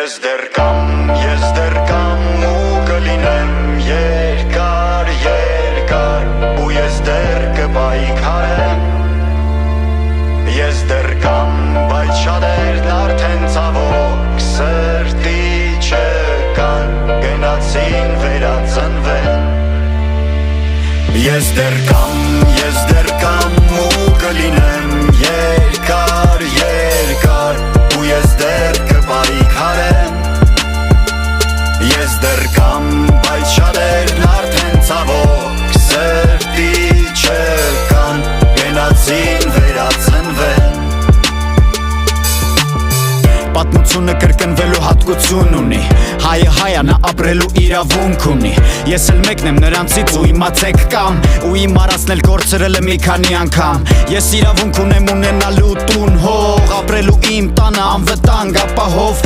Ես դեռ կամ ու կլինեմ երկար, երկար ու ես դեռ կպայքարեմ Ես դեռ կամ, բայց շատերն արդեն ցավոք սրտի չկան Գնացին վերածնվեն Ես դեռ կամ ու կլինեմ երկար, երկար ու ես դեռ կպայքարեմ Ես դեռ կամ, բայց շատերն արդեն ցավոք սրտի չկան Գնացին վերածնվեն Պատմությունը կրկնվելու հատկություն ունի Հայը հայա նա ապրելու իրավունք ունի Ես էլ մեկն եմ նրանցից ու իմացեք կամ Ու իմ արածնել կորցրել եմ մի քանի անգամ Ես իրավունք ունեմ ունենալու տուն հող Ապրելու իմ տանը անվտանգ ապահով